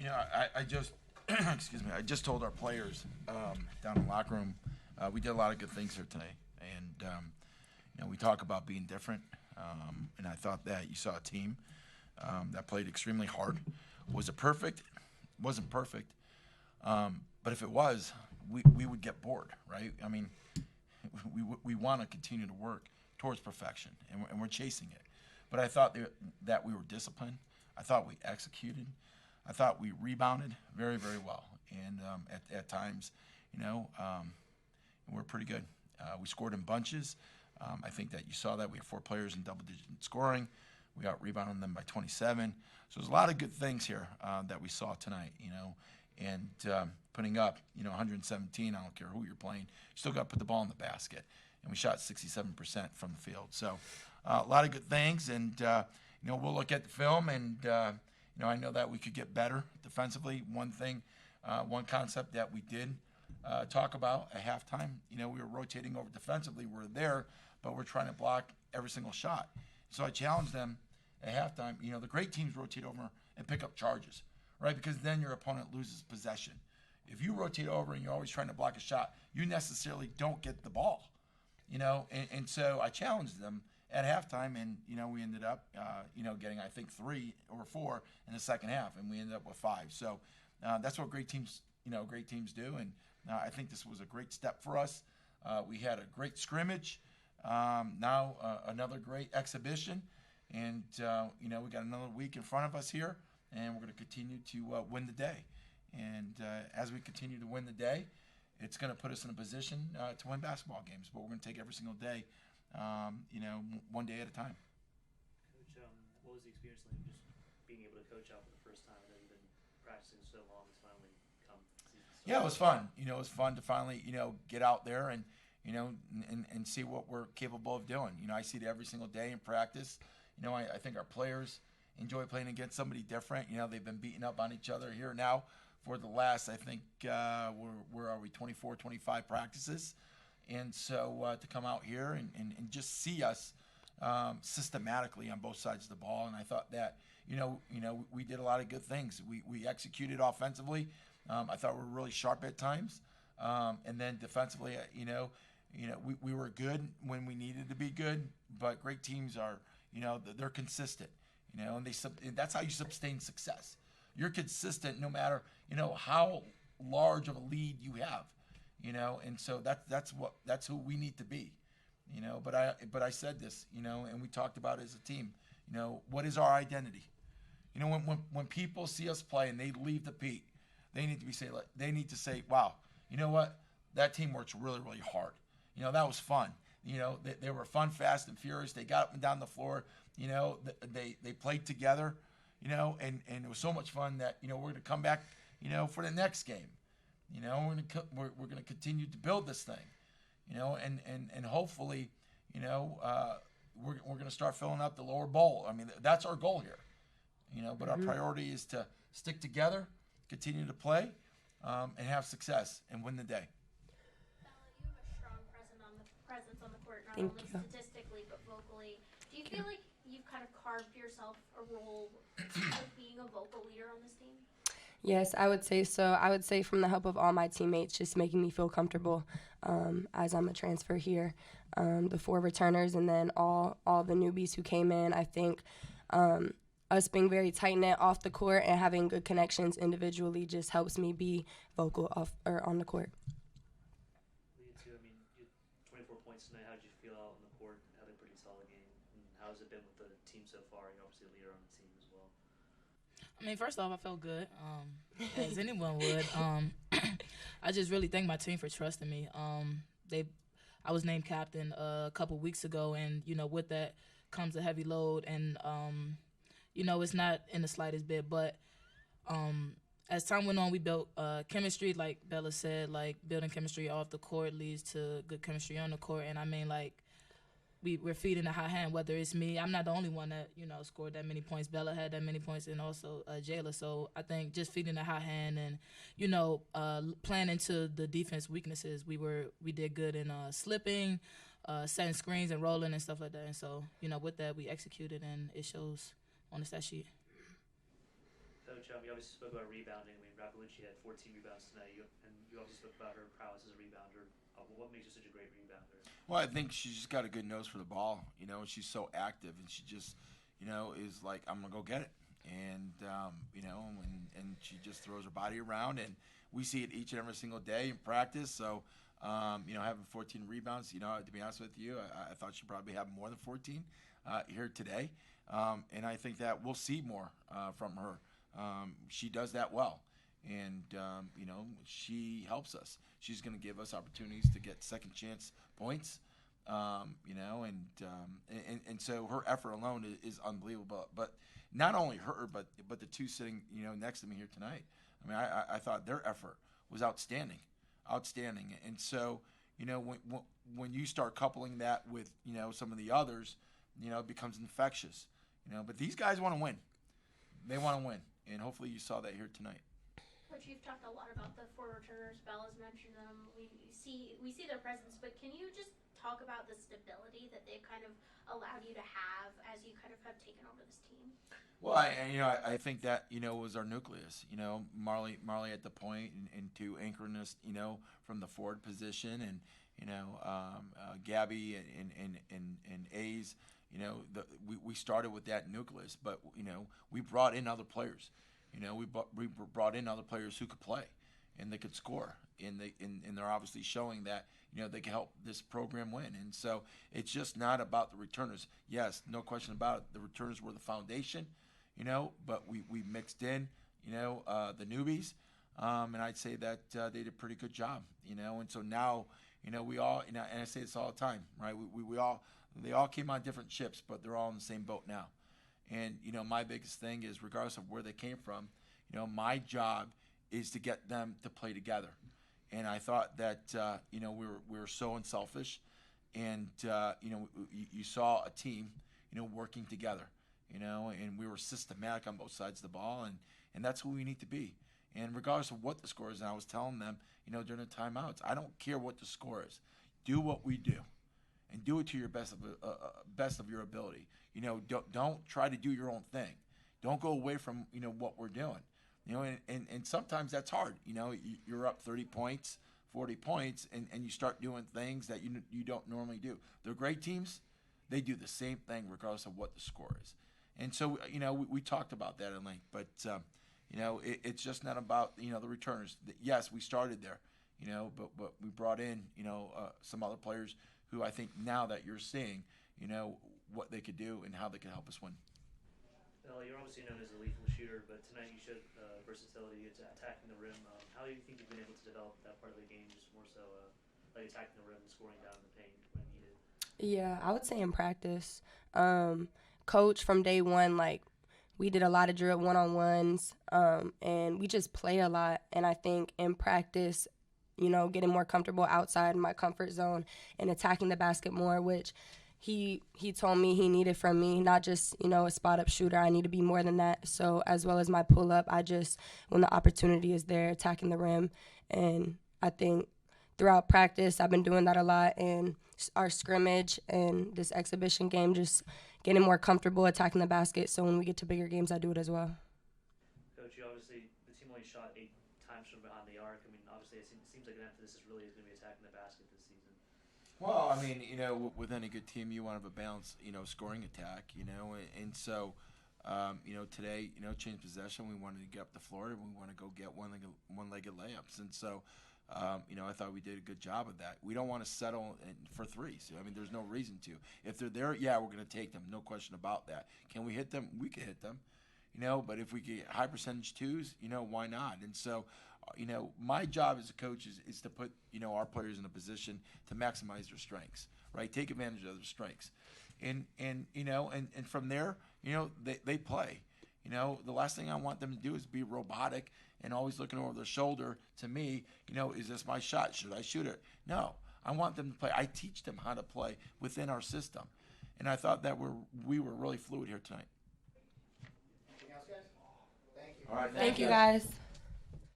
I just, excuse me, I just told our players down in the locker room, we did a lot of good things here today. And, we talk about being different. And I thought that you saw a team that played extremely hard. Was it perfect? Wasn't perfect. But if it was, we would get bored, right? I mean, we want to continue to work towards perfection, and we're chasing it. But I thought that we were disciplined. I thought we executed. I thought we rebounded very, very well. And at times, we're pretty good. We scored in bunches. I think that you saw that. We have 4 players in double-digit scoring. We out-rebounded them by 27. So there's a lot of good things here that we saw tonight, and putting up, 117. I don't care who you're playing. You still got to put the ball in the basket. And we shot 67% from the field. So a lot of good things. And, we'll look at the film, and, I know that we could get better defensively. One thing, one concept that we did talk about at halftime, we were rotating over defensively. We're there, but we're trying to block every single shot. So I challenged them at halftime. The great teams rotate over and pick up charges, right? Because then your opponent loses possession. If you rotate over and you're always trying to block a shot, you necessarily don't get the ball, and so I challenged them at halftime, and, we ended up, getting, I think, 3 or 4 in the second half, and we ended up with 5. So that's what great teams do, and I think this was a great step for us. We had a great scrimmage, now another great exhibition, and, we got another week in front of us here, and we're going to continue to win the day. And as we continue to win the day, it's going to put us in a position to win basketball games, but we're going to take every single day, one day at a time. Coach, what was the experience like just being able to coach out for the first time? I know you've been practicing so long, it's finally come. Yeah, it was fun. It was fun to finally, get out there and, and see what we're capable of doing. I see it every single day in practice. I think our players enjoy playing against somebody different. They've been beating up on each other here now for the last, I think, where are we, 24, 25 practices. And so to come out here and just see us systematically on both sides of the ball. And I thought that, we did a lot of good things. We executed offensively. I thought we were really sharp at times. And then defensively, we were good when we needed to be good. But great teams are, they're consistent, and that's how you sustain success. You're consistent no matter, how large of a lead you have, and so that's who we need to be, but I said this, and we talked about it as a team, what is our identity? When people see us play and they leave the Pete, they need to say, wow, you know what? That team works really, really hard. That was fun. They were fun, fast, and furious. They got up and down the floor. They played together. And it was so much fun that we're going to come back, for the next game. We're going to continue to build this thing, and hopefully, we're going to start filling up the lower bowl. I mean, that's our goal here, But our priority is to stick together, continue to play, and have success and win the day. Bella, you have a strong presence on the court, not Thank only you. statistically but vocally. Do you feel like you've kind of carved yourself a role of being a vocal leader on this team? Yes, I would say so. I would say from the help of all my teammates, just making me feel comfortable as I'm a transfer here. The 4 returners and then all the newbies who came in, I think us being very tight-knit off the court and having good connections individually just helps me be vocal on the court. Liatu, I mean, you 24 points tonight. How did you feel out on the court? Had a pretty solid game. And how has it been with the team so far? You're obviously a leader on the team as well. I mean, first off, I felt good, as anyone would. I just really thank my team for trusting me. I was named captain a couple weeks ago, and with that comes a heavy load, and it's not in the slightest bit. But as time went on, we built chemistry, like Bella said. Like building chemistry off the court leads to good chemistry on the court, and I mean, like. We're feeding a hot hand, whether it's me. I'm not the only one that, scored that many points. Bella had that many points, and also Jayla. So I think just feeding a hot hand and, playing into the defense weaknesses. We did good in slipping, setting screens and rolling and stuff like that. And so, with that, we executed, and it shows on the stat sheet. Coach, Coach, you obviously spoke about rebounding. I mean, Rappalucci had 14 rebounds tonight, and you also spoke about her prowess as a rebounder. What makes her such a great rebounder? Well, I think she's just got a good nose for the ball. She's so active, and she just, is like, I'm gonna go get it, and and she just throws her body around, and we see it each and every single day in practice. So, having 14 rebounds, to be honest with you, I thought she'd probably have more than 14 here today, and I think that we'll see more from her. She does that well, and she helps us. She's going to give us opportunities to get second chance points, and so her effort alone is unbelievable. But not only her, but the two sitting next to me here tonight. I mean, I thought their effort was outstanding. And so when you start coupling that with some of the others, it becomes infectious. But these guys want to win. They want to win, and hopefully you saw that here tonight. Coach, you've talked a lot about the four returners. Bella's mentioned them. We see their presence, but can you just talk about the stability that they've kind of allowed you to have as you kind of have taken over this team? Well, I think that was our nucleus. Marley at the point, and to anchoring us, from the forward position, and Gabby and A's. We started with that nucleus, but we brought in other players. We brought in other players who could play, and they could score, and they're obviously showing that they can help this program win. And so it's just not about the returners. Yes, no question about it. The returners were the foundation, but we mixed in the newbies, and I'd say that they did a pretty good job. And so now we all, and I say this all the time, right? They all came on different ships, but they're all in the same boat now. And my biggest thing is, regardless of where they came from, my job is to get them to play together. And I thought that we were so unselfish, and you saw a team working together, and we were systematic on both sides of the ball, and that's who we need to be. And regardless of what the score is, and I was telling them during the timeouts, I don't care what the score is. Do what we do, and do it to your best of your ability. Don't try to do your own thing. Don't go away from what we're doing. And sometimes that's hard. You're up 30 points, 40 points, and you start doing things that you don't normally do. They're great teams. They do the same thing regardless of what the score is. And so we talked about that at length, but it's just not about the returners. Yes, we started there, but we brought in some other players who I think now that you're seeing what they could do and how they could help us win. Well, you're obviously known as a lethal shooter, but tonight you showed versatility to attacking the rim. How do you think you've been able to develop that part of the game, just more so like attacking the rim and scoring down in the paint when needed? Yeah, I would say in practice. Coach from day one, we did a lot of drill one-on-ones, and we just play a lot. And I think in practice, getting more comfortable outside my comfort zone and attacking the basket more, which he told me he needed from me, not just, a spot-up shooter. I need to be more than that. So as well as my pull-up, when the opportunity is there, attacking the rim. And I think throughout practice, I've been doing that a lot. And our scrimmage and this exhibition game, just getting more comfortable attacking the basket. So when we get to bigger games, I do it as well. Coach, obviously, the team only shot 8 times from behind the arc. I mean, obviously, it seems like an emphasis really is going to be attacking the basket this season. Well, I mean, with any good team, you want to have a balanced, scoring attack, and so, today, change possession. We wanted to get up the floor, and we want to go get one-legged layups, and so, I thought we did a good job of that. We don't want to settle for threes. I mean, there's no reason to. If they're there, yeah, we're going to take them, no question about that. Can we hit them? We can hit them, but if we get high percentage twos, why not? And so, my job as a coach is to put, our players in a position to maximize their strengths, right? Take advantage of their strengths. And from there, they play. The last thing I want them to do is be robotic and always looking over their shoulder to me, is this my shot? Should I shoot it? No, I want them to play. I teach them how to play within our system. And I thought that we were really fluid here tonight. Anything else, guys? Thank you. All right, Thank you, guys.